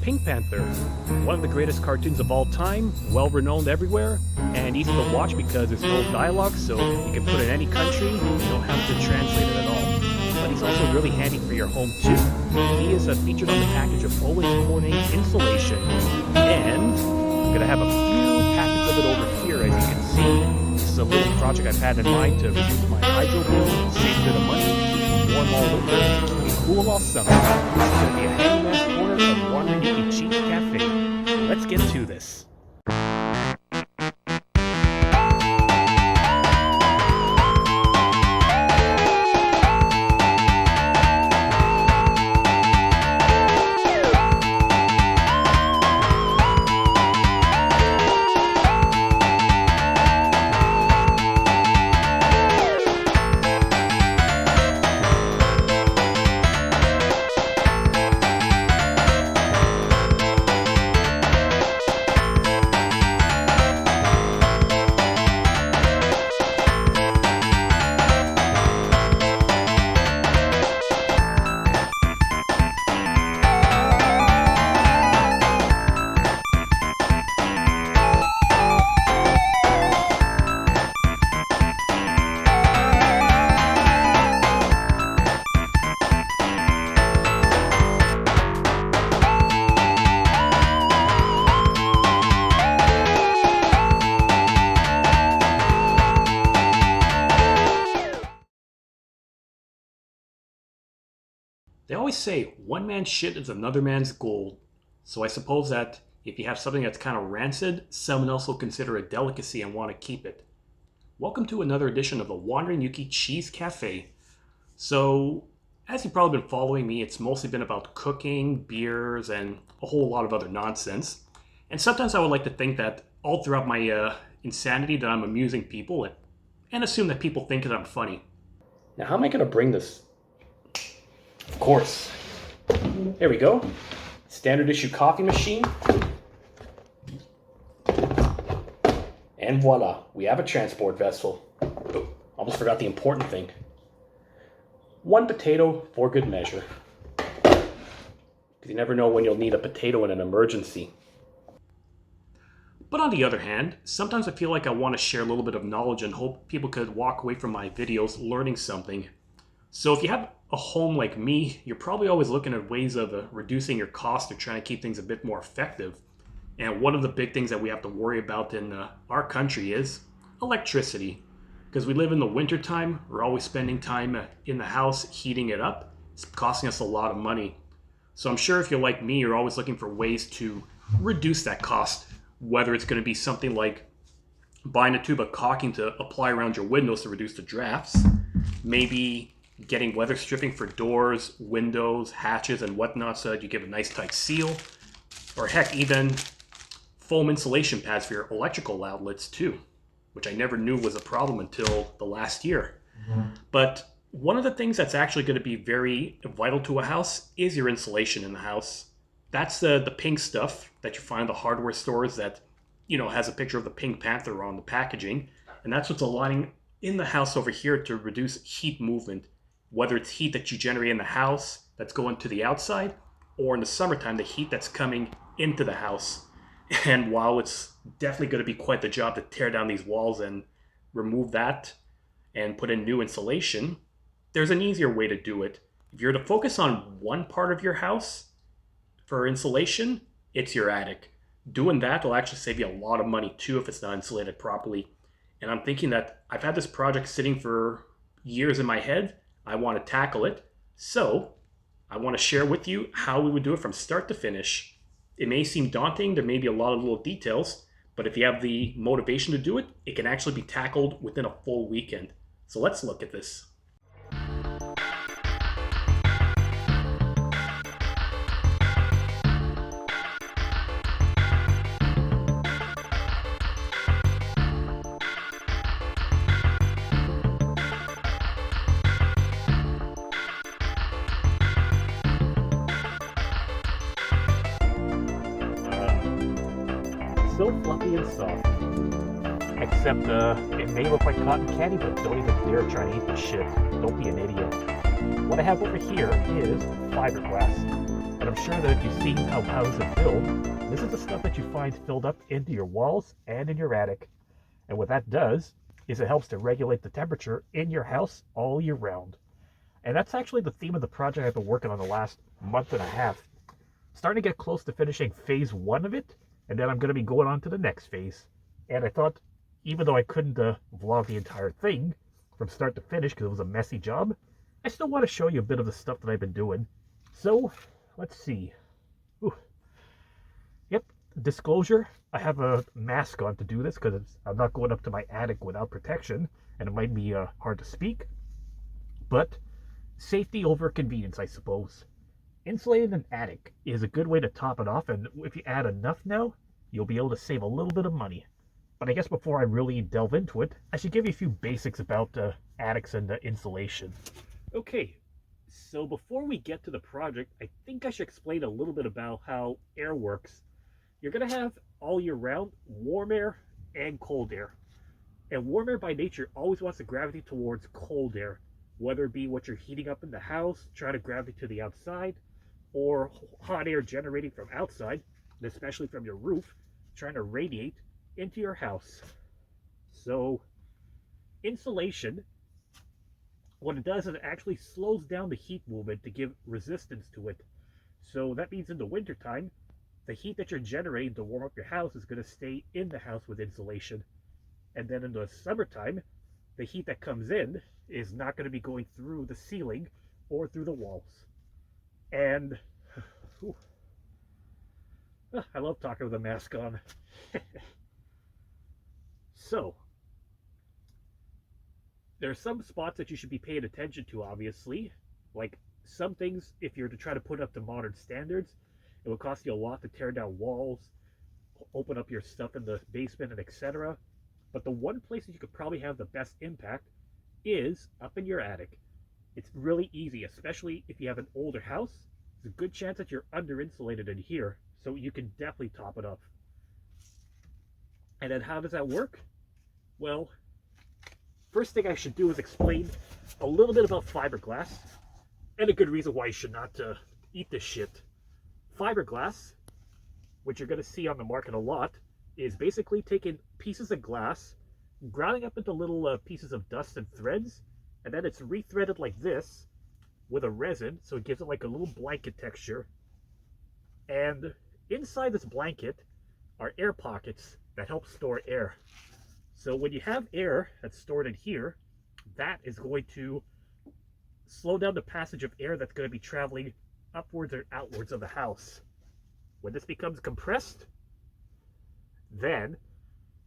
Pink Panther, one of the greatest cartoons of all time, well-renowned everywhere, and easy to watch because there's no dialogue, so you can put it in any country, you don't have to translate it at all. But he's also really handy for your home too. He is featured on the package of Always Pouring Insulation, and I'm gonna have a few packets of it over here, as you can see. This is a little project I've had in mind to reduce my hydro bill, save a bit of money, keep me warm all winter, and keep me cool all summer. This is gonna be a handyman's corner of Wandering Ukie Cheese Cafe. Let's get to this. They always say one man's shit is another man's gold. So I suppose that if you have something that's kind of rancid, someone else will consider a delicacy and want to keep it. Welcome to another edition of the Wandering Ukie Cheese Cafe. So, as you've probably been following me, it's mostly been about cooking, beers, and a whole lot of other nonsense. And sometimes I would like to think that all throughout my insanity that I'm amusing people and assume that people think that I'm funny. Now, how am I going to bring this? Of course. There we go. Standard issue coffee machine. And voila, we have a transport vessel. Oh, almost forgot the important thing. One potato for good measure. Because you never know when you'll need a potato in an emergency. But on the other hand, sometimes I feel like I want to share a little bit of knowledge and hope people could walk away from my videos learning something. So if you have a home like me, you're probably always looking at ways of reducing your cost or trying to keep things a bit more effective. And one of the big things that we have to worry about in our country is electricity. Because we live in the winter time, we're always spending time in the house heating it up. It's costing us a lot of money. So I'm sure if you're like me, you're always looking for ways to reduce that cost. Whether it's going to be something like buying a tube of caulking to apply around your windows to reduce the drafts. Maybe getting weather stripping for doors, windows, hatches, and whatnot so that you give a nice tight seal. Or heck, even foam insulation pads for your electrical outlets too, which I never knew was a problem until the last year. But one of the things that's actually going to be very vital to a house is your insulation in the house. That's the pink stuff that you find in the hardware stores that, has a picture of the Pink Panther on the packaging. And that's what's aligning in the house over here to reduce heat movement. Whether it's heat that you generate in the house that's going to the outside, or in the summertime, the heat that's coming into the house. And while it's definitely going to be quite the job to tear down these walls and remove that and put in new insulation, there's an easier way to do it. If you're to focus on one part of your house for insulation, it's your attic. Doing that will actually save you a lot of money too if it's not insulated properly. And I'm thinking that I've had this project sitting for years in my head. I want to tackle it, so I want to share with you how we would do it from start to finish. It may seem daunting, there may be a lot of little details, but if you have the motivation to do it, it can actually be tackled within a full weekend. So let's look at this. So fluffy and soft. Except it may look like cotton candy, but don't even dare try to eat this shit. Don't be an idiot. What I have over here is fiberglass. And I'm sure that if you've seen how houses are filled, this is the stuff that you find filled up into your walls and in your attic. And what that does is it helps to regulate the temperature in your house all year round. And that's actually the theme of the project I've been working on the last month and a half. Starting to get close to finishing phase 1 of it, and then I'm going to be going on to the next phase. And I thought, even though I couldn't vlog the entire thing from start to finish because it was a messy job, I still want to show you a bit of the stuff that I've been doing. So, let's see. Ooh. Yep, disclosure, I have a mask on to do this because I'm not going up to my attic without protection, and it might be hard to speak. But safety over convenience, I suppose. Insulating an attic is a good way to top it off, and if you add enough now, you'll be able to save a little bit of money. But I guess before I really delve into it, I should give you a few basics about attics and insulation. Okay, so before we get to the project, I think I should explain a little bit about how air works. You're going to have all year round warm air and cold air. And warm air by nature always wants to gravitate towards cold air, whether it be what you're heating up in the house, trying to gravitate to the outside, or hot air generating from outside, and especially from your roof, trying to radiate into your house. So insulation, what it does is it actually slows down the heat movement to give resistance to it. So that means in the wintertime, the heat that you're generating to warm up your house is going to stay in the house with insulation. And then in the summertime, the heat that comes in is not going to be going through the ceiling or through the walls. And I love talking with a mask on. So, there are some spots that you should be paying attention to, obviously. Like some things, if you're to try to put up to modern standards, it will cost you a lot to tear down walls, open up your stuff in the basement, and etc. But the one place that you could probably have the best impact is up in your attic. It's really easy, especially if you have an older house. There's a good chance that you're under insulated in here, so you can definitely top it up. And then how does that work? Well, first thing I should do is explain a little bit about fiberglass, and a good reason why you should not eat this shit. Fiberglass, which you're going to see on the market a lot, is basically taking pieces of glass, grounding up into little pieces of dust and threads, and then it's rethreaded like this with a resin, so it gives it like a little blanket texture. And inside this blanket are air pockets that help store air. So when you have air that's stored in here, that is going to slow down the passage of air that's going to be traveling upwards or outwards of the house. When this becomes compressed, then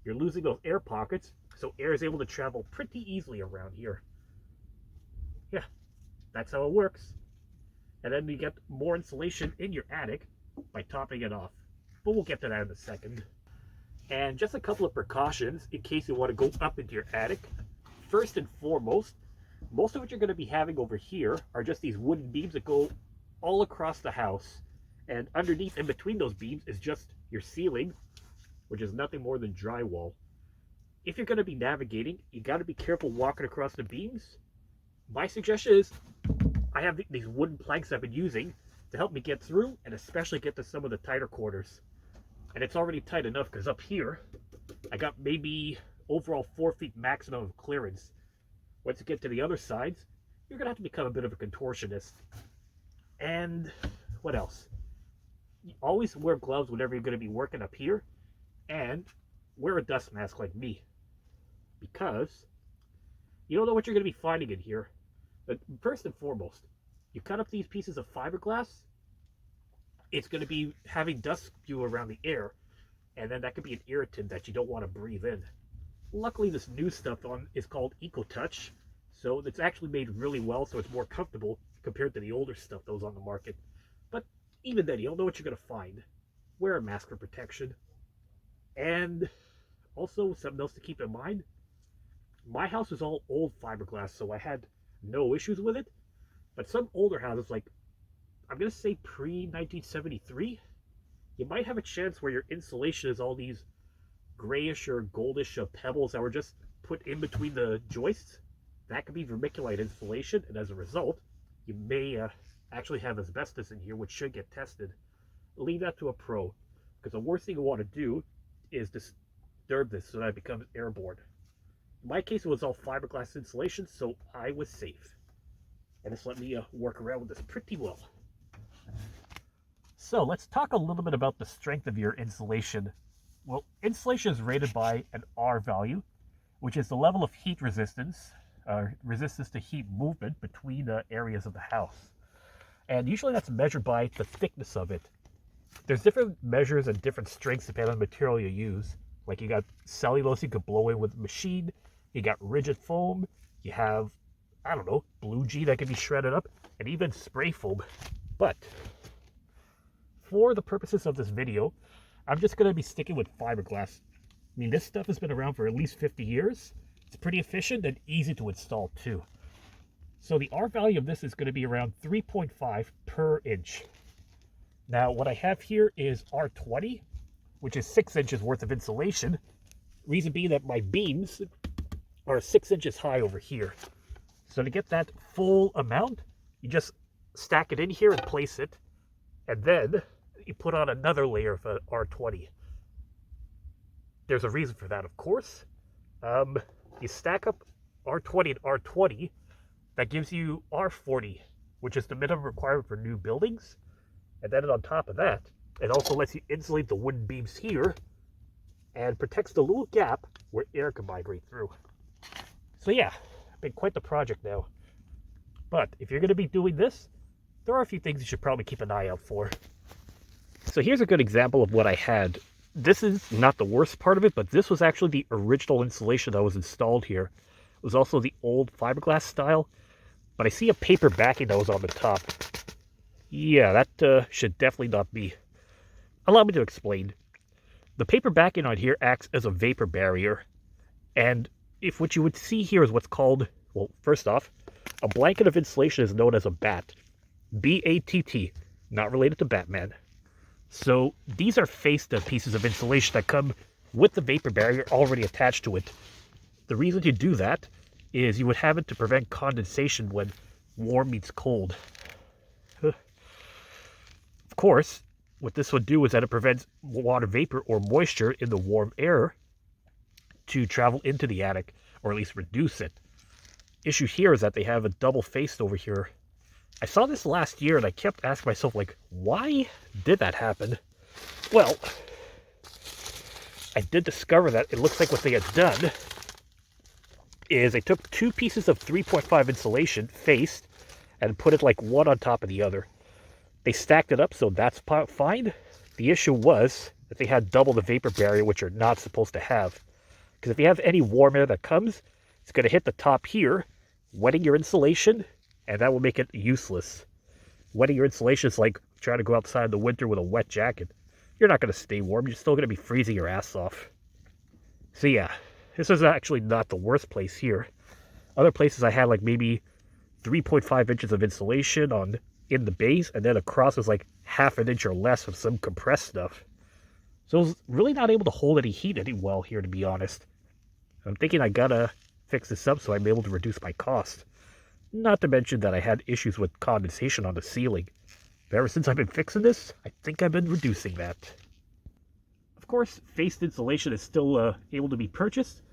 you're losing those air pockets, so air is able to travel pretty easily around here. Yeah, that's how it works. And then you get more insulation in your attic by topping it off. But we'll get to that in a second. And just a couple of precautions in case you want to go up into your attic. First and foremost, most of what you're going to be having over here are just these wooden beams that go all across the house. And underneath, in between those beams, is just your ceiling, which is nothing more than drywall. If you're going to be navigating, you got to be careful walking across the beams. My suggestion is, I have these wooden planks I've been using to help me get through, and especially get to some of the tighter corners. And it's already tight enough because up here, I got maybe overall 4 feet maximum of clearance. Once you get to the other sides, you're going to have to become a bit of a contortionist. And what else? You always wear gloves whenever you're going to be working up here, and wear a dust mask like me, because you don't know what you're going to be finding in here. But first and foremost, you cut up these pieces of fiberglass, it's going to be having dust spew around the air, and then that could be an irritant that you don't want to breathe in. Luckily, this new stuff is called EcoTouch, so it's actually made really well, so it's more comfortable compared to the older stuff that was on the market. But even then, you don't know what you're going to find. Wear a mask for protection. And also, something else to keep in mind, my house is all old fiberglass, so I had no issues with it. But some older houses, like, I'm going to say pre-1973, you might have a chance where your insulation is all these grayish or goldish pebbles that were just put in between the joists. That could be vermiculite insulation, and as a result, you may actually have asbestos in here, which should get tested, leave that to a pro, because the worst thing you want to do is disturb this so that it becomes airborne. In my case, it was all fiberglass insulation, so I was safe. And this let me work around with this pretty well. So let's talk a little bit about the strength of your insulation. Well, insulation is rated by an R value, which is the level of heat resistance, resistance to heat movement between areas of the house. And usually that's measured by the thickness of it. There's different measures and different strengths depending on the material you use. Like you got cellulose you could blow in with a machine, you got rigid foam, you have, I don't know, blue G that can be shredded up, and even spray foam. But for the purposes of this video, I'm just going to be sticking with fiberglass. I mean, this stuff has been around for at least 50 years. It's pretty efficient and easy to install too. So the R value of this is going to be around 3.5 per inch. Now what I have here is R20, which is 6 inches worth of insulation. Reason being that my beams are 6 inches high over here. So to get that full amount, you just stack it in here and place it, and then you put on another layer of R20. There's a reason for that, of course. You stack up R20 and R20, that gives you R40, which is the minimum requirement for new buildings. And then on top of that, it also lets you insulate the wooden beams here and protects the little gap where air can migrate through. So yeah, been quite the project now. But if you're going to be doing this, there are a few things you should probably keep an eye out for. So here's a good example of what I had. This is not the worst part of it, but this was actually the original insulation that was installed here. It was also the old fiberglass style, but I see a paper backing that was on the top. Yeah, that should definitely not be. Allow me to explain. The paper backing on here acts as a vapor barrier, and if what you would see here is what's called, well, first off, a blanket of insulation is known as a BAT. B-A-T-T, not related to Batman. So these are faced pieces of insulation that come with the vapor barrier already attached to it. The reason you do that is you would have it to prevent condensation when warm meets cold. Of course, what this would do is that it prevents water vapor or moisture in the warm air to travel into the attic, or at least reduce it. Issue here is that they have a double faced over here. I saw this last year and I kept asking myself, like, why did that happen? Well, I did discover that it looks like what they had done is they took 2 pieces of 3.5 insulation faced and put it like one on top of the other. They stacked it up, so that's fine. The issue was that they had double the vapor barrier, which you're not supposed to have. Because if you have any warm air that comes, it's going to hit the top here, wetting your insulation, and that will make it useless. Wetting your insulation is like trying to go outside in the winter with a wet jacket. You're not going to stay warm. You're still going to be freezing your ass off. So yeah, this is actually not the worst place here. Other places I had like maybe 3.5 inches of insulation in the base, and then across was like half an inch or less of some compressed stuff. So I was really not able to hold any heat any well here, to be honest. I'm thinking I gotta fix this up so I'm able to reduce my cost. Not to mention that I had issues with condensation on the ceiling. But ever since I've been fixing this, I think I've been reducing that. Of course, faced insulation is still able to be purchased,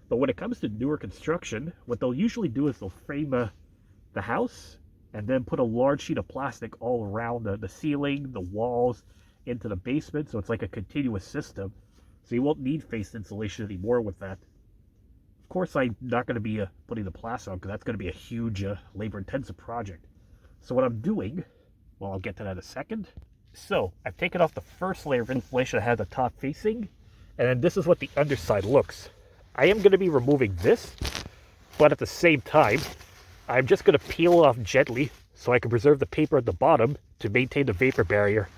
but when it comes to newer construction, what they'll usually do is they'll frame the house and then put a large sheet of plastic all around the ceiling, the walls, into the basement, so it's like a continuous system. So you won't need faced insulation anymore with that. Of course, I'm not going to be putting the plaster on because that's going to be a huge labor-intensive project. So what I'm doing, well, I'll get to that in a second. So I've taken off the first layer of insulation I had the top facing, and then this is what the underside looks. I am going to be removing this, but at the same time, I'm just going to peel it off gently so I can preserve the paper at the bottom to maintain the vapor barrier.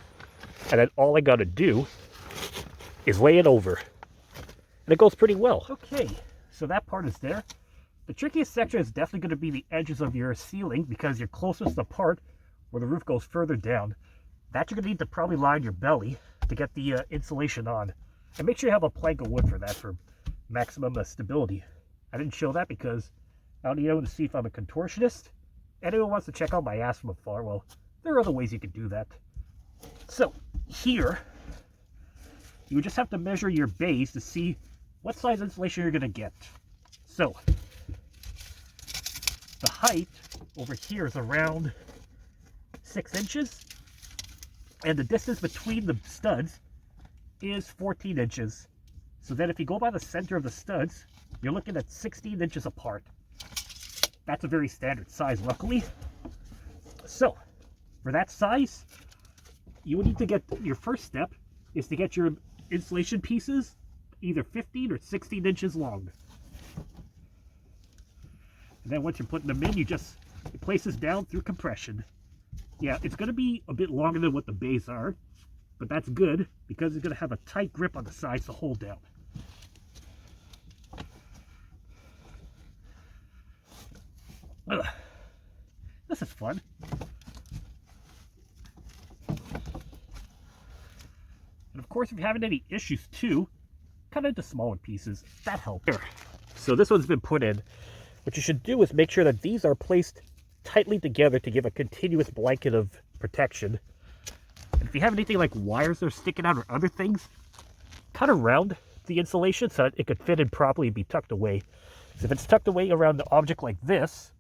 And then all I got to do is lay it over. And it goes pretty well. Okay. So that part is there. The trickiest section is definitely going to be the edges of your ceiling because you're closest to the part where the roof goes further down. That you're going to need to probably line your belly to get the insulation on. And make sure you have a plank of wood for that for maximum stability. I didn't show that because I don't need anyone to see if I'm a contortionist. Anyone wants to check out my ass from afar, well, There are other ways you could do that. So here, you would just have to measure your base to see what size insulation you're going to get. So the height over here is around 6 inches, and the distance between the studs is 14 inches. So then if you go by the center of the studs, you're looking at 16 inches apart. That's a very standard size, luckily. So for that size, you would need to get, your first step is to get your insulation pieces either 15 or 16 inches long. And then once you're putting them in, you place this down through compression. Yeah, it's going to be a bit longer than what the bays are, but that's good because it's going to have a tight grip on the sides to hold down. Ugh. This is fun. And of course, if you're having any issues too, cut into smaller pieces. That helps. Here. So this one's been put in. What you should do is make sure that these are placed tightly together to give a continuous blanket of protection. And if you have anything like wires that are sticking out or other things, cut around the insulation so that it could fit in properly and be tucked away. So if it's tucked away around the object like this,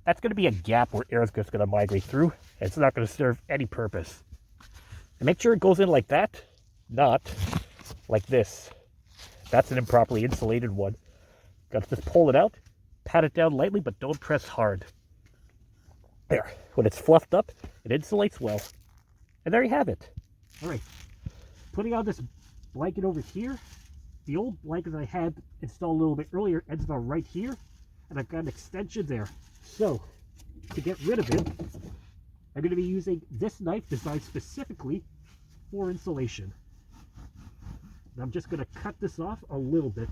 that's going to be a gap where air is just going to migrate through, and it's not going to serve any purpose. And make sure it goes in like that, not like this. That's an improperly insulated one. Got to just pull it out, pat it down lightly, but don't press hard. There. When it's fluffed up, it insulates well. And there you have it. All right. Putting on this blanket over here. The old blanket I had installed a little bit earlier ends about right here, and I've got an extension there. So, to get rid of it, I'm going to be using this knife designed specifically for insulation. And I'm just going to cut this off a little bit.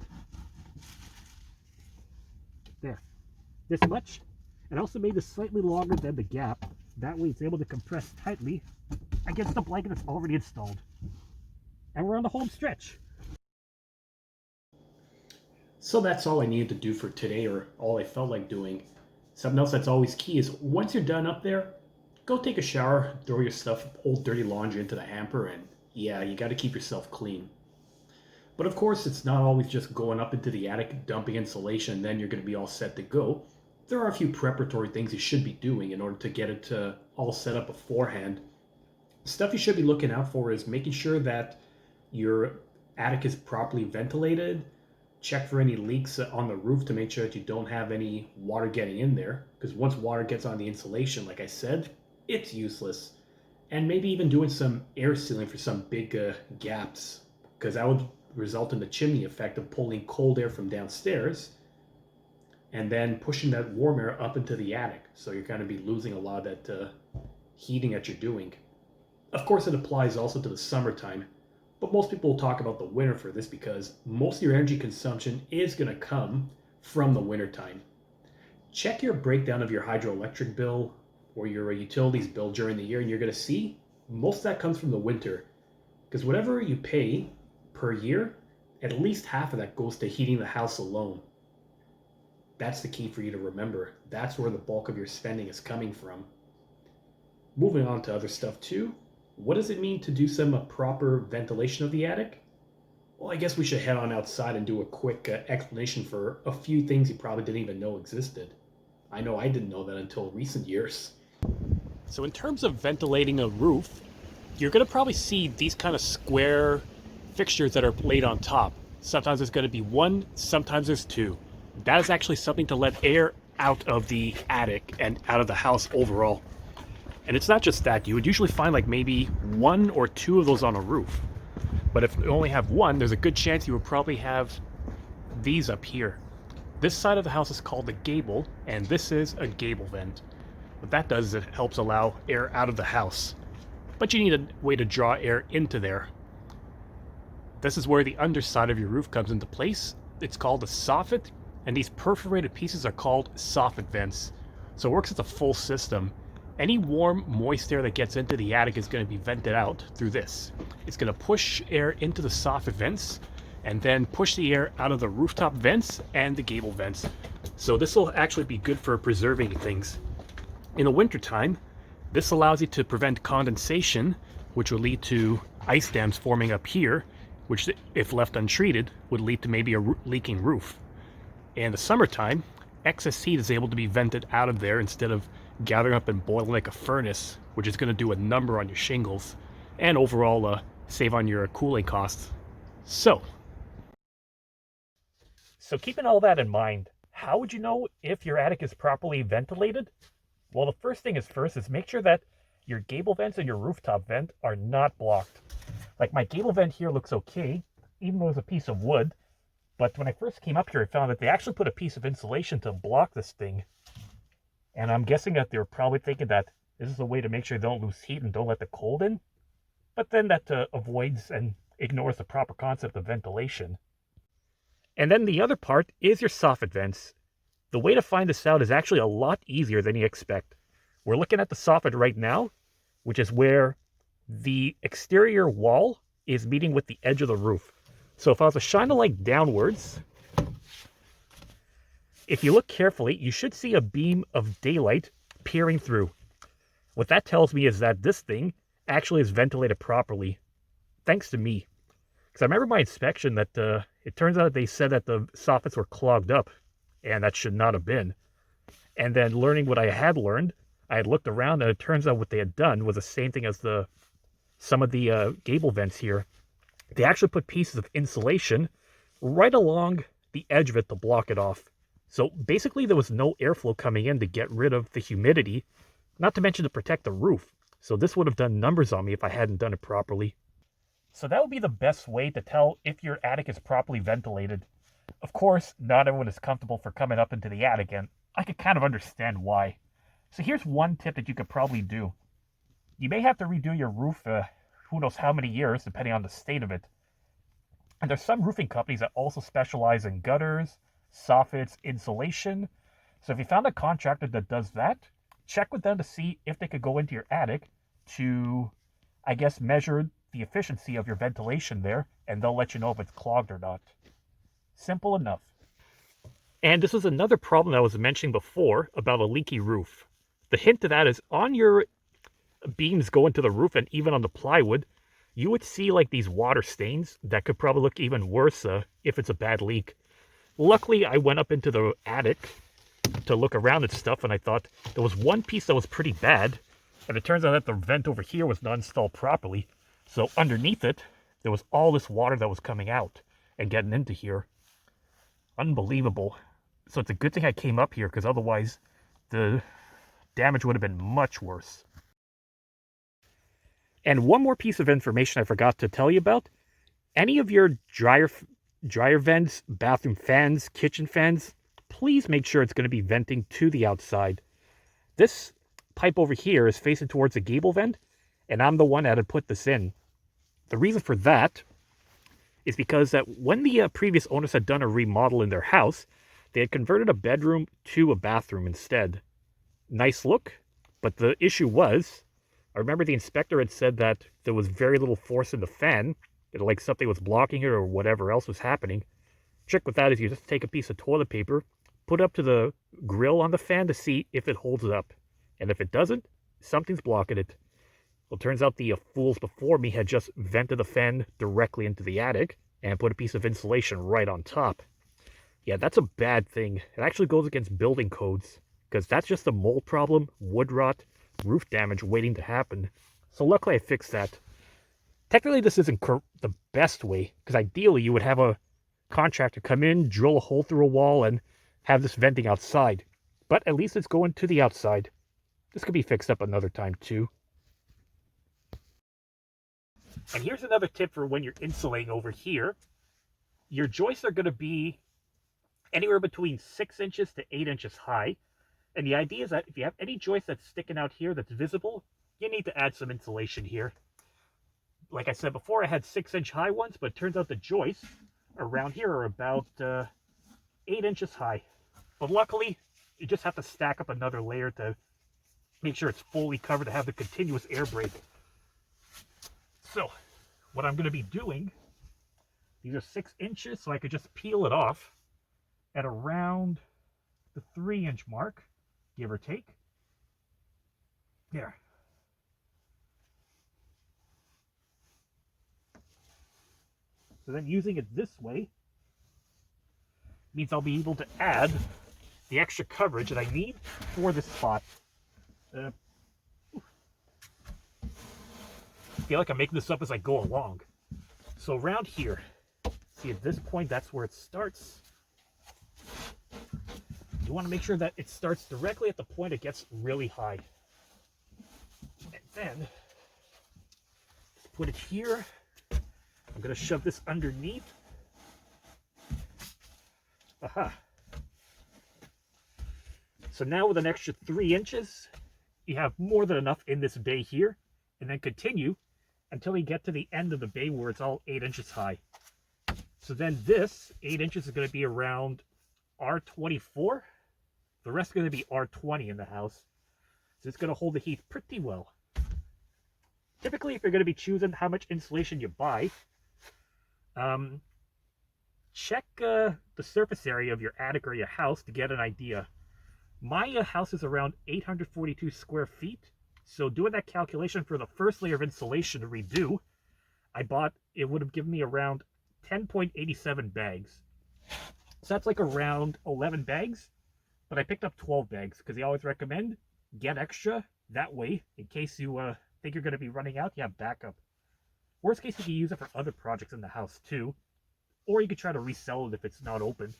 There. This much. And I also made this slightly longer than the gap. That way it's able to compress tightly against the blanket that's already installed. And we're on the home stretch. So that's all I needed to do for today, or all I felt like doing. Something else that's always key is once you're done up there, go take a shower, throw your stuff, old dirty laundry into the hamper, and yeah, you got to keep yourself clean. But of course, it's not always just going up into the attic, dumping insulation, and then you're going to be all set to go. There are a few preparatory things you should be doing in order to get it all set up beforehand. Stuff you should be looking out for is making sure that your attic is properly ventilated. Check for any leaks on the roof to make sure that you don't have any water getting in there, because once water gets on the insulation, like I said, it's useless. And maybe even doing some air sealing for some big gaps, because that would result in the chimney effect of pulling cold air from downstairs and then pushing that warm air up into the attic. So you're going to be losing a lot of that heating that you're doing. Of course, it applies also to the summertime. But most people will talk about the winter for this because most of your energy consumption is going to come from the wintertime. Check your breakdown of your hydroelectric bill or your utilities bill during the year, and you're going to see most of that comes from the winter. Because whatever you pay per year, at least half of that goes to heating the house alone. That's the key for you to remember. That's where the bulk of your spending is coming from. Moving on to other stuff too. What does it mean to do some proper ventilation of the attic? Well, I guess we should head on outside and do a quick explanation for a few things you probably didn't even know existed. I know I didn't know that until recent years. So in terms of ventilating a roof, you're going to probably see these kind of square fixtures that are laid on top. Sometimes there's going to be one, sometimes there's two. That is actually something to let air out of the attic and out of the house overall. And it's not just that. You would usually find like maybe one or two of those on a roof. But if you only have one, there's a good chance you would probably have these up here. This side of the house is called the gable, and this is a gable vent. What that does is it helps allow air out of the house. But you need a way to draw air into there. This is where the underside of your roof comes into place. It's called a soffit, and these perforated pieces are called soffit vents. So it works as a full system. Any warm, moist air that gets into the attic is going to be vented out through this. It's going to push air into the soffit vents and then push the air out of the rooftop vents and the gable vents. So this will actually be good for preserving things. In the wintertime, This allows you to prevent condensation, which will lead to ice dams forming up here, which, if left untreated, would lead to maybe a leaking roof. In the summertime, excess heat is able to be vented out of there instead of gathering up and boiling like a furnace, which is going to do a number on your shingles and overall save on your cooling costs. So keeping all that in mind, how would you know if your attic is properly ventilated? Well, the first thing is make sure that your gable vents and your rooftop vent are not blocked. Like my gable vent here looks okay, even though it's a piece of wood. But when I first came up here, I found that they actually put a piece of insulation to block this thing. And I'm guessing that they were probably thinking that this is a way to make sure they don't lose heat and don't let the cold in. But then that avoids and ignores the proper concept of ventilation. And then the other part is your soffit vents. The way to find this out is actually a lot easier than you expect. We're looking at the soffit right now, which is where the exterior wall is meeting with the edge of the roof. So if I was to shine the light downwards, if you look carefully, you should see a beam of daylight peering through. What that tells me is that this thing actually is ventilated properly, thanks to me. Because I remember my inspection that it turns out they said that the soffits were clogged up, and that should not have been. And then learning what I had learned, I had looked around, and it turns out what they had done was the same thing as some of the gable vents here. They actually put pieces of insulation right along the edge of it to block it off. So basically there was no airflow coming in to get rid of the humidity, not to mention to protect the roof. So this would have done numbers on me if I hadn't done it properly. So that would be the best way to tell if your attic is properly ventilated. Of course, not everyone is comfortable for coming up into the attic, and I could kind of understand why. So here's one tip that you could probably do. You may have to redo your roof who knows how many years, depending on the state of it. And there's some roofing companies that also specialize in gutters, soffits, insulation. So if you found a contractor that does that, check with them to see if they could go into your attic to, I guess, measure the efficiency of your ventilation there, and they'll let you know if it's clogged or not. Simple enough. And this is another problem I was mentioning before about a leaky roof. The hint to that is on your beams going to the roof and even on the plywood, you would see like these water stains that could probably look even worse if it's a bad leak. Luckily, I went up into the attic to look around at stuff, and I thought there was one piece that was pretty bad, and it turns out that the vent over here was not installed properly. So underneath it, there was all this water that was coming out and getting into here. Unbelievable. So it's a good thing I came up here, because otherwise the damage would have been much worse. And one more piece of information I forgot to tell you about. Any of your dryer vents, bathroom fans, kitchen fans, please make sure it's going to be venting to the outside. This pipe over here is facing towards the gable vent, and I'm the one that had put this in. The reason for that is because that when the previous owners had done a remodel in their house, they had converted a bedroom to a bathroom instead. Nice look, but the issue was, I remember the inspector had said that there was very little force in the fan, like something was blocking it or whatever else was happening. Trick with that is you just take a piece of toilet paper, put it up to the grill on the fan to see if it holds it up. And if it doesn't, something's blocking it. Well, it turns out the fools before me had just vented the fan directly into the attic and put a piece of insulation right on top. Yeah, that's a bad thing. It actually goes against building codes, because that's just a mold problem, wood rot, roof damage waiting to happen. So luckily I fixed that. Technically this isn't the best way, because ideally you would have a contractor come in, drill a hole through a wall, and have this venting outside. But at least it's going to the outside. This could be fixed up another time too. And here's another tip for when you're insulating over here. Your joists are going to be anywhere between 6 inches to 8 inches high. And the idea is that if you have any joist that's sticking out here that's visible, you need to add some insulation here. Like I said before, I had 6-inch high ones, but it turns out the joists around here are about 8 inches high. But luckily, you just have to stack up another layer to make sure it's fully covered to have the continuous air break. So, what I'm going to be doing, these are 6 inches, so I could just peel it off at around the 3-inch mark, give or take. There. So then using it this way means I'll be able to add the extra coverage that I need for this spot. I feel like I'm making this up as I go along. So around here, see at this point, that's where it starts. You want to make sure that it starts directly at the point it gets really high. And then, put it here. I'm going to shove this underneath. Aha. So now with an extra 3 inches, you have more than enough in this bay here, and then continue until you get to the end of the bay where it's all 8 inches high. So then this 8 inches is going to be around R24. The rest is going to be R20 in the house. So it's going to hold the heat pretty well. Typically, if you're going to be choosing how much insulation you buy, check the surface area of your attic or your house to get an idea. My house is around 842 square feet. So doing that calculation for the first layer of insulation to redo, it would have given me around 10.87 bags. So that's like around 11 bags. But I picked up 12 bags because they always recommend get extra. That way, in case you think you're going to be running out, you have backup. Worst case, you can use it for other projects in the house too. Or you could try to resell it if it's not open.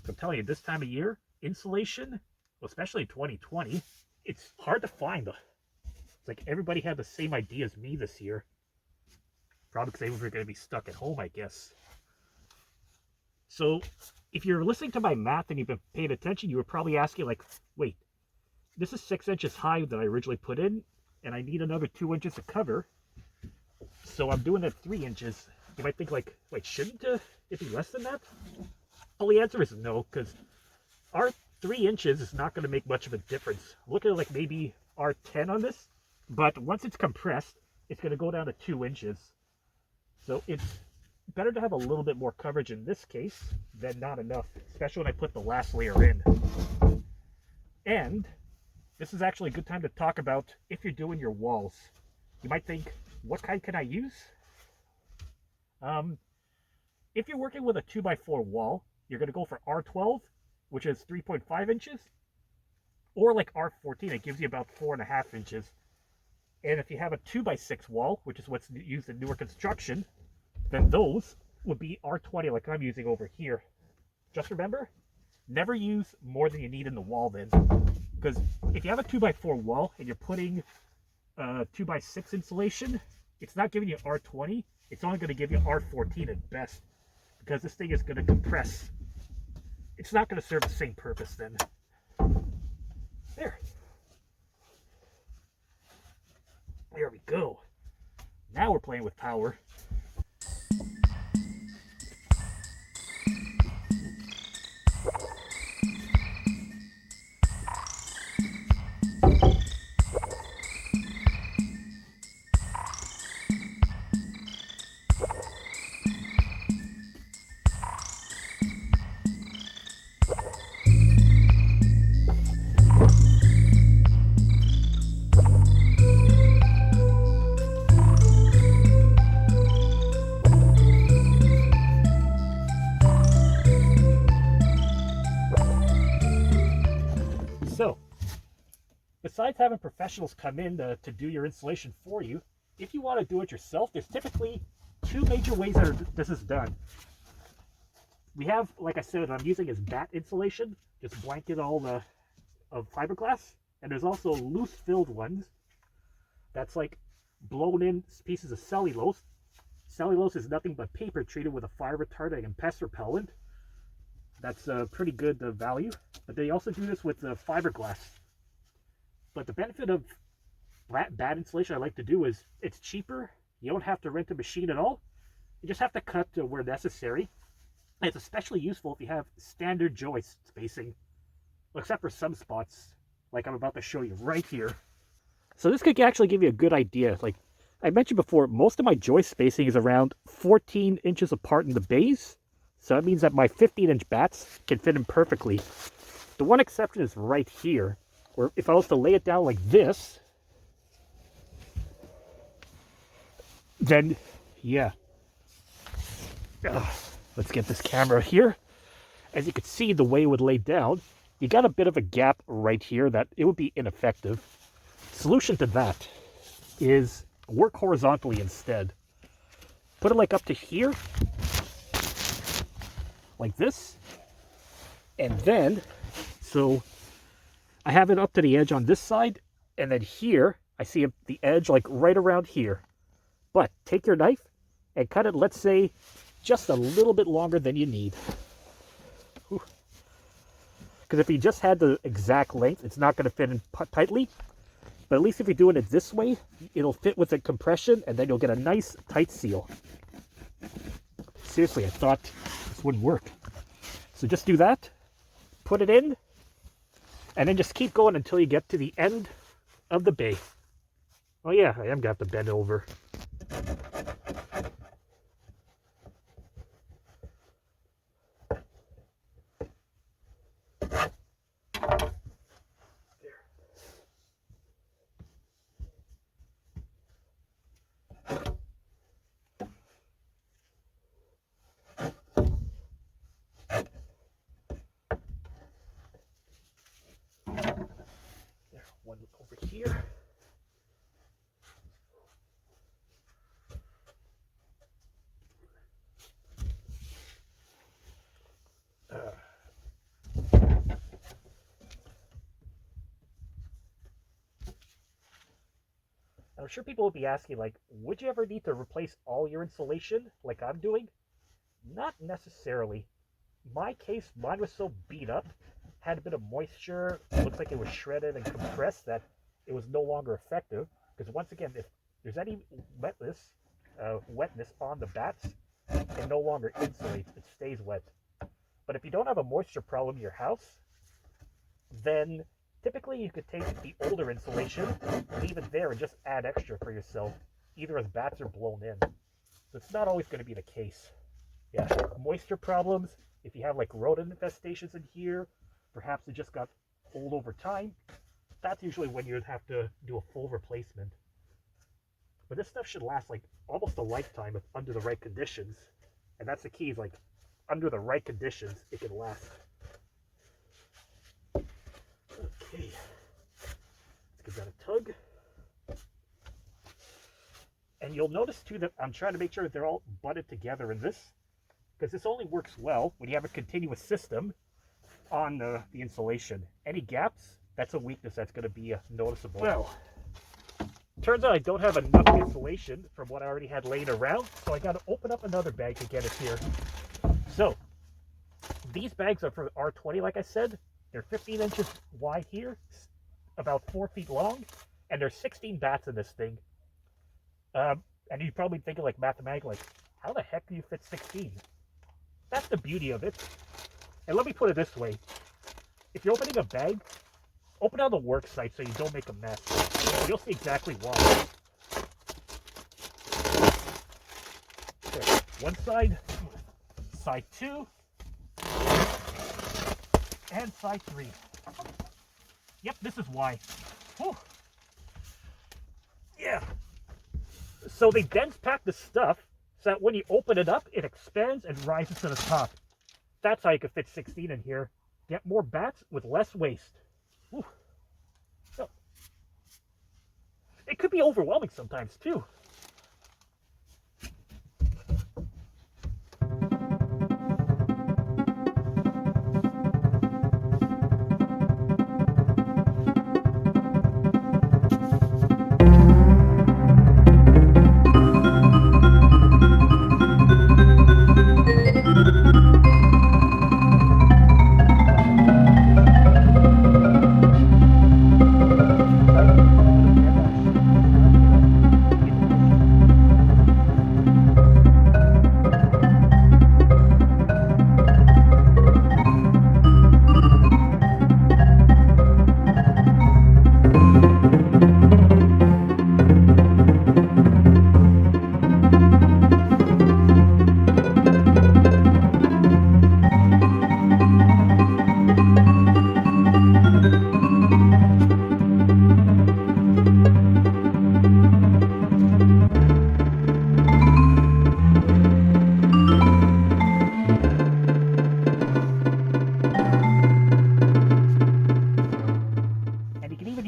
So I'm telling you, this time of year, insulation, especially in 2020, it's hard to find. It's like everybody had the same idea as me this year. Probably because they were going to be stuck at home, I guess. So if you're listening to my math and you've been paying attention, you were probably asking like, wait, this is 6 inches high that I originally put in, and I need another 2 inches to cover. So I'm doing it 3 inches. You might think like, wait, shouldn't it be less than that? Well, the answer is no, because our 3 inches is not going to make much of a difference. I'm looking at like maybe R10 on this, but once it's compressed, it's going to go down to 2 inches. So it's better to have a little bit more coverage in this case than not enough, especially when I put the last layer in. And this is actually a good time to talk about if you're doing your walls. You might think, what kind can I use? If you're working with a 2x4 wall, you're going to go for R12, which is 3.5 inches, or like R14, it gives you about 4.5 inches. And if you have a 2x6 wall, which is what's used in newer construction, then those would be R20 like I'm using over here. Just remember, never use more than you need in the wall then. Because if you have a 2x4 wall and you're putting 2x6 insulation, it's not giving you R20, it's only going to give you R14 at best. Because this thing is going to compress. It's not going to serve the same purpose then. There. There we go. Now we're playing with power. So, besides having professionals come in to do your installation for you, if you want to do it yourself, there's typically 2 major ways that this is done. We have, like I said, I'm using is batt insulation, just blanket all of fiberglass, and there's also loose filled ones that's like blown in pieces of cellulose. Cellulose is nothing but paper treated with a fire retardant and pest repellent. That's a pretty good value. But they also do this with fiberglass. But the benefit of batt insulation I like to do is it's cheaper. You don't have to rent a machine at all. You just have to cut where necessary. And it's especially useful if you have standard joist spacing. Except for some spots, like I'm about to show you right here. So this could actually give you a good idea. Like I mentioned before, most of my joist spacing is around 14 inches apart in the bays. So that means that my 15-inch batts can fit in perfectly. The one exception is right here, where if I was to lay it down like this, then, yeah. Let's get this camera here. As you can see, the way it would lay down, you got a bit of a gap right here that it would be ineffective. Solution to that is work horizontally instead. Put it like up to here, like this, and then, so I have it up to the edge on this side, and then here, I see the edge like right around here. But take your knife and cut it, let's say, just a little bit longer than you need. Because if you just had the exact length, it's not going to fit in tightly. But at least if you're doing it this way, it'll fit with the compression, and then you'll get a nice tight seal. Seriously, I thought this wouldn't work. So just do that, put it in, and then just keep going until you get to the end of the bay. Oh yeah, I am going to have to bend over. One over here. I'm sure people will be asking, like, would you ever need to replace all your insulation like I'm doing? Not necessarily. My case, mine was so beat up, had a bit of moisture, looks like it was shredded and compressed, that it was no longer effective. Because once again, if there's any wetness on the bats, it no longer insulates, it stays wet. But if you don't have a moisture problem in your house, then typically you could take the older insulation, leave it there, and just add extra for yourself, either as bats are blown in. So it's not always going to be the case. Yeah, moisture problems, if you have like rodent infestations in here, perhaps it just got old over time, that's usually when you'd have to do a full replacement. But this stuff should last like almost a lifetime if under the right conditions. And that's the key, is like under the right conditions, it can last. Okay, let's give that a tug. And you'll notice too that I'm trying to make sure that they're all butted together in this, because this only works well when you have a continuous system on the insulation. Any gaps, that's a weakness that's going to be noticeable. Well, turns out I don't have enough insulation from what I already had laying around, so I got to open up another bag to get it here. So, these bags are for R20, like I said. They're 15 inches wide here, about 4 feet long, and there's 16 bats in this thing. And you're probably thinking, like, mathematically, like, how the heck do you fit 16? That's the beauty of it. And let me put it this way. If you're opening a bag, open on the work site so you don't make a mess. You'll see exactly why. Okay, one side, side 2, and side 3. Yep, this is why. Whew. Yeah. So they dense pack the stuff so that when you open it up, it expands and rises to the top. That's how you can fit 16 in here. Get more bats with less waste. Whew. So, it could be overwhelming sometimes too.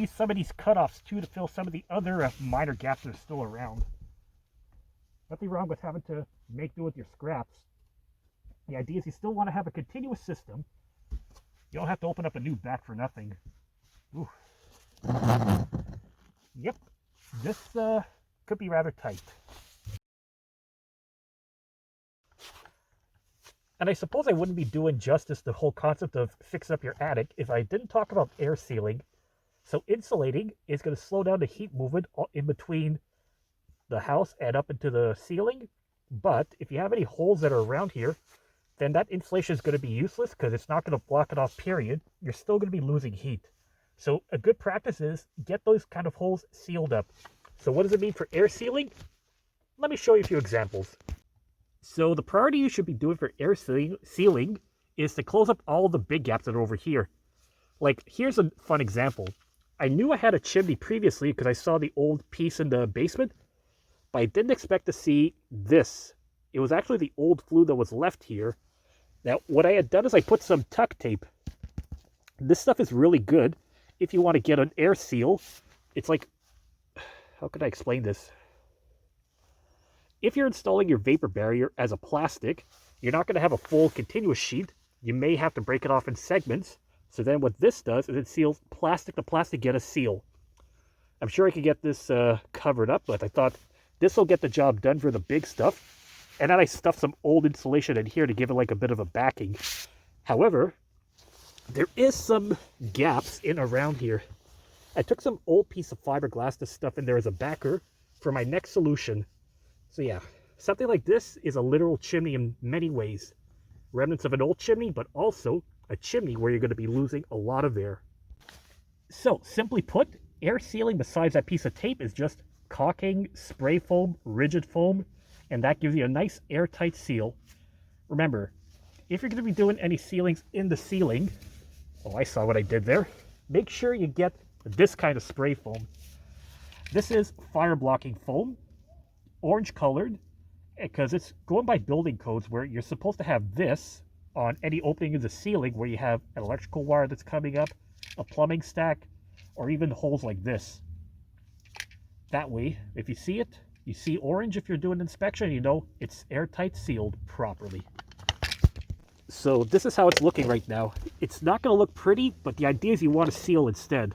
use some of these cutoffs too to fill some of the other minor gaps that are still around. Nothing wrong with having to make do with your scraps. The idea is you still want to have a continuous system. You don't have to open up a new back for nothing. Ooh. Yep, this could be rather tight. And I suppose I wouldn't be doing justice to the whole concept of fixing up your attic if I didn't talk about air sealing. So insulating is going to slow down the heat movement in between the house and up into the ceiling. But if you have any holes that are around here, then that insulation is going to be useless because it's not going to block it off, period. You're still going to be losing heat. So a good practice is get those kind of holes sealed up. So what does it mean for air sealing? Let me show you a few examples. So the priority you should be doing for air sealing is to close up all the big gaps that are over here. Like, here's a fun example. I knew I had a chimney previously because I saw the old piece in the basement, but I didn't expect to see this. It was actually the old flue that was left here. Now, what I had done is I put some tuck tape. This stuff is really good if you want to get an air seal. It's like, how can I explain this? If you're installing your vapor barrier as a plastic, you're not going to have a full continuous sheet. You may have to break it off in segments. So then what this does is it seals plastic to plastic, get a seal. I'm sure I could get this covered up, but I thought this will get the job done for the big stuff. And then I stuffed some old insulation in here to give it like a bit of a backing. However, there is some gaps in around here. I took some old piece of fiberglass to stuff in there as a backer for my next solution. So yeah, something like this is a literal chimney in many ways. Remnants of an old chimney, but also a chimney where you're going to be losing a lot of air. So, simply put, air sealing besides that piece of tape is just caulking, spray foam, rigid foam, and that gives you a nice airtight seal. Remember, if you're going to be doing any sealings in the ceiling, oh, I saw what I did there, make sure you get this kind of spray foam. This is fire blocking foam, orange colored, because it's going by building codes where you're supposed to have this on any opening in the ceiling where you have an electrical wire that's coming up, a plumbing stack, or even holes like this. That way, if you see it, you see orange if you're doing inspection, you know it's airtight sealed properly. So this is how it's looking right now. It's not going to look pretty, but the idea is you want to seal instead.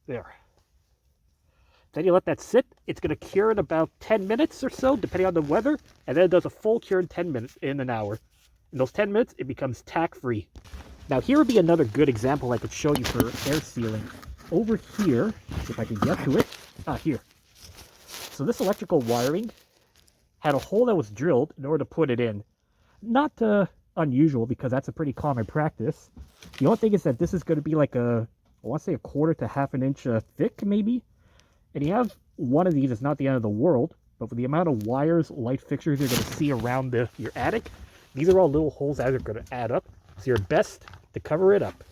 There. Then you let that sit. It's going to cure in about 10 minutes or so, depending on the weather. And then it does a full cure in 10 minutes, in an hour. In those 10 minutes, it becomes tack-free. Now, here would be another good example I could show you for air sealing. Over here, if I can get to it. Here. So this electrical wiring had a hole that was drilled in order to put it in. Not unusual, because that's a pretty common practice. The only thing is that this is going to be like I want to say a quarter to half an inch thick, maybe. And you have one of these, it's not the end of the world, but for the amount of wires, light fixtures you're going to see around your attic, these are all little holes that are going to add up. So you're best to cover it up.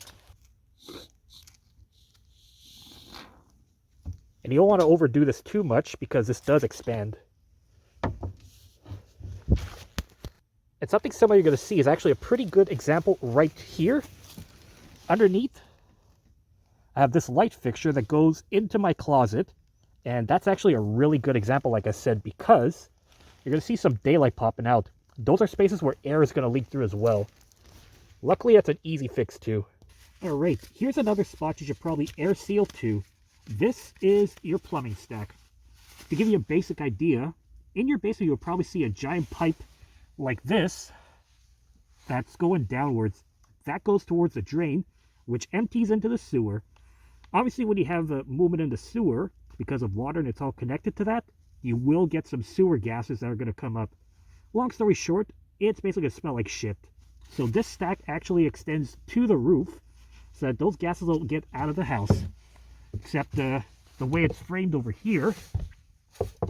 And you don't want to overdo this too much because this does expand. And something similar you're going to see is actually a pretty good example right here. Underneath, I have this light fixture that goes into my closet, and that's actually a really good example, like I said, because you're going to see some daylight popping out. Those are spaces where air is going to leak through as well. Luckily, that's an easy fix too. All right, here's another spot you should probably air seal to. This is your plumbing stack. To give you a basic idea, in your basement you'll probably see a giant pipe like this that's going downwards. That goes towards the drain, which empties into the sewer. Obviously, when you have a movement in the sewer, because of water and it's all connected to that, you will get some sewer gases that are going to come up. Long story short, it's basically going to smell like shit. So this stack actually extends to the roof so that those gases will get out of the house. Except the way it's framed over here,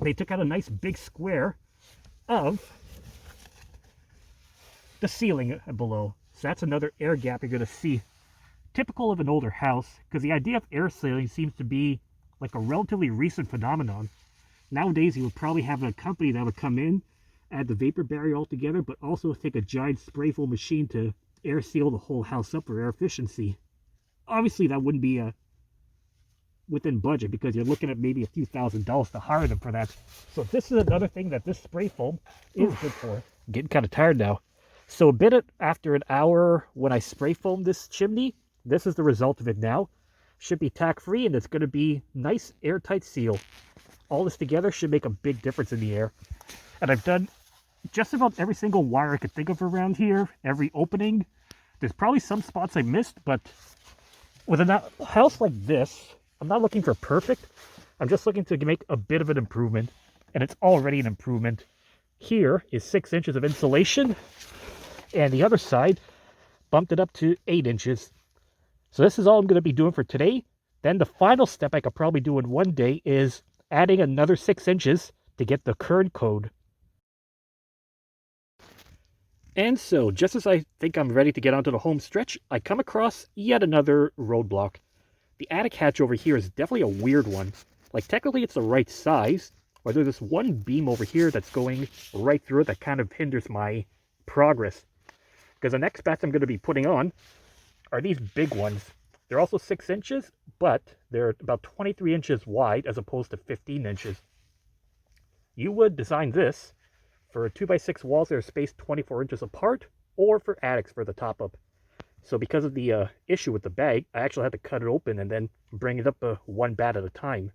they took out a nice big square of the ceiling below. So that's another air gap you're going to see. Typical of an older house, because the idea of air sealing seems to be like a relatively recent phenomenon. Nowadays, you would probably have a company that would come in, add the vapor barrier altogether, but also take a giant spray foam machine to air seal the whole house up for air efficiency. Obviously, that wouldn't be within budget, because you're looking at maybe a few $1,000s to hire them for that. So this is another thing that this spray foam is good for. I'm getting kind of tired now. So a bit after an hour when I spray foamed this chimney, this is the result of it now. Should be tack free, and it's going to be nice airtight seal. All this together should make a big difference in the air. And I've done just about every single wire I could think of around here, every opening. There's probably some spots I missed, but with a house like this, I'm not looking for perfect. I'm just looking to make a bit of an improvement, and it's already an improvement. Here is 6 inches of insulation, and the other side bumped it up to 8 inches. So this is all I'm going to be doing for today. Then the final step I could probably do in one day is adding another 6 inches to get the current code. And so, just as I think I'm ready to get onto the home stretch, I come across yet another roadblock. The attic hatch over here is definitely a weird one. Like, technically it's the right size, but there's this one beam over here that's going right through it that kind of hinders my progress. Because the next bats I'm going to be putting on are these big ones. They're also 6 inches, but they're about 23 inches wide as opposed to 15 inches. You would design this for 2x6 walls that are spaced 24 inches apart, or for attics for the top up. So because of the issue with the bag, I actually had to cut it open and then bring it up one bat at a time.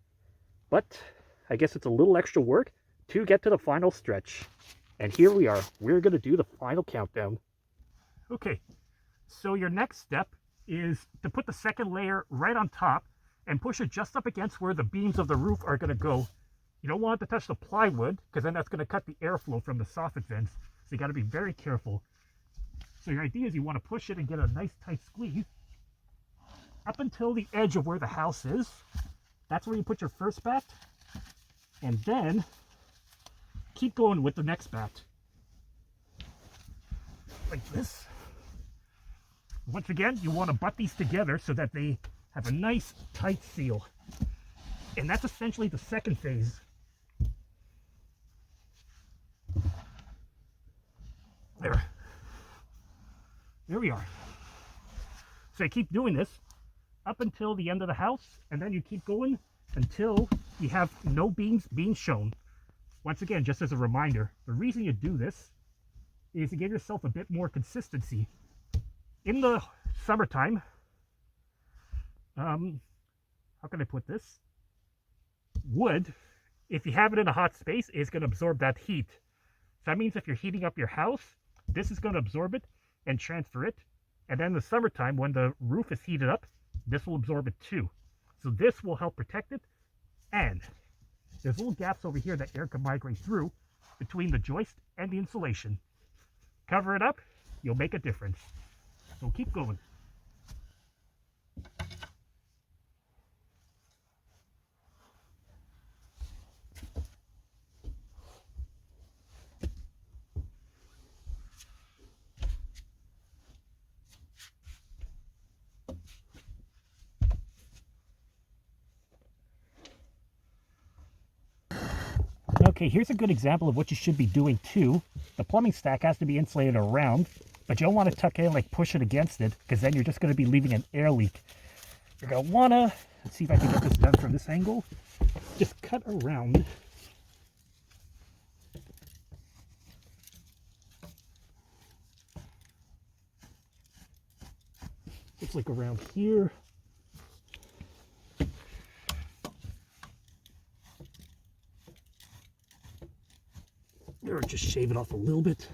But I guess it's a little extra work to get to the final stretch. And here we are. We're going to do the final countdown. Okay, so your next step is to put the second layer right on top and push it just up against where the beams of the roof are going to go. You don't want it to touch the plywood, because then that's going to cut the airflow from the soffit vents. So you got to be very careful. So your idea is you want to push it and get a nice tight squeeze up until the edge of where the house is. That's where you put your first bat. And then keep going with the next bat. Like this. Once again, you want to butt these together so that they have a nice tight seal. And that's essentially the second phase. There we are. So you keep doing this up until the end of the house, and then you keep going until you have no beams being shown. Once again, just as a reminder, the reason you do this is to give yourself a bit more consistency. In the summertime, how can I put this? Wood, if you have it in a hot space, is going to absorb that heat. So that means if you're heating up your house, this is going to absorb it and transfer it. And then in the summertime, when the roof is heated up, this will absorb it too. So this will help protect it. And there's little gaps over here that air can migrate through between the joist and the insulation. Cover it up, you'll make a difference. So keep going. Okay, here's a good example of what you should be doing too. The plumbing stack has to be insulated around, but you don't want to tuck in, like push it against it, because then you're just going to be leaving an air leak. You're going to want to, let's see if I can get this done from this angle, just cut around. It's like around here. Or just shave it off a little bit.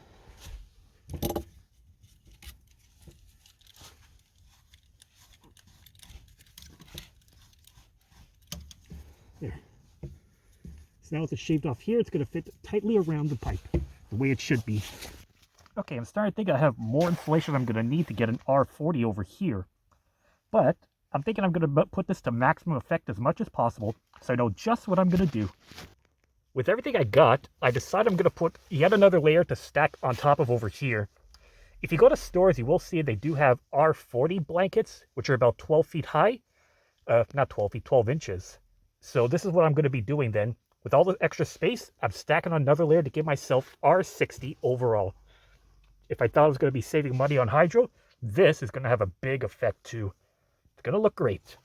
There. So now with it shaved off here, it's going to fit tightly around the pipe, the way it should be. Okay, I'm starting to think I have more insulation I'm going to need to get an R40 over here. But I'm thinking I'm going to put this to maximum effect as much as possible, so I know just what I'm going to do. With everything I got, I decided I'm going to put yet another layer to stack on top of over here. If you go to stores, you will see they do have R40 blankets, which are about 12 feet high. Not 12 feet, 12 inches. So this is what I'm going to be doing then. With all the extra space, I'm stacking on another layer to give myself R60 overall. If I thought I was going to be saving money on hydro, this is going to have a big effect too. It's going to look great.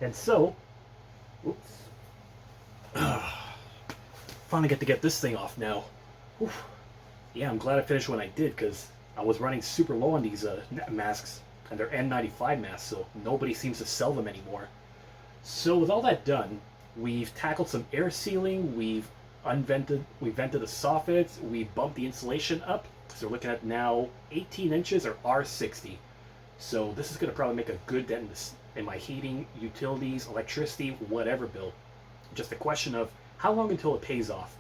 And so, oops, finally get to get this thing off now. Whew. Yeah, I'm glad I finished when I did, because I was running super low on these masks, and they're N95 masks, so nobody seems to sell them anymore. So with all that done, we've tackled some air sealing, we vented the soffits, we bumped the insulation up, so we're looking at now 18 inches or R60. So this is going to probably make a good dent in my heating, utilities, electricity, whatever bill. Just a question of how long until it pays off.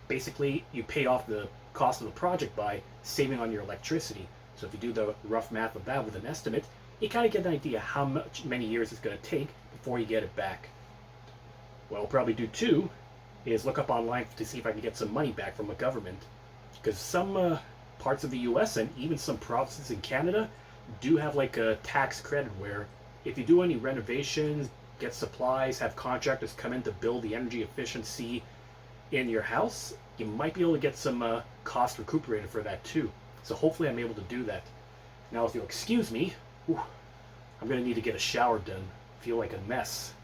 Basically, you pay off the cost of the project by saving on your electricity. So if you do the rough math of that with an estimate, you kind of get an idea how many years it's going to take before you get it back. What I'll probably do too is look up online to see if I can get some money back from the government. Because some parts of the US and even some provinces in Canada do have like a tax credit where if you do any renovations, get supplies, have contractors come in to build the energy efficiency in your house, you might be able to get some cost recuperated for that too. So hopefully I'm able to do that. Now if you'll excuse me, I'm going to need to get a shower done. I feel like a mess.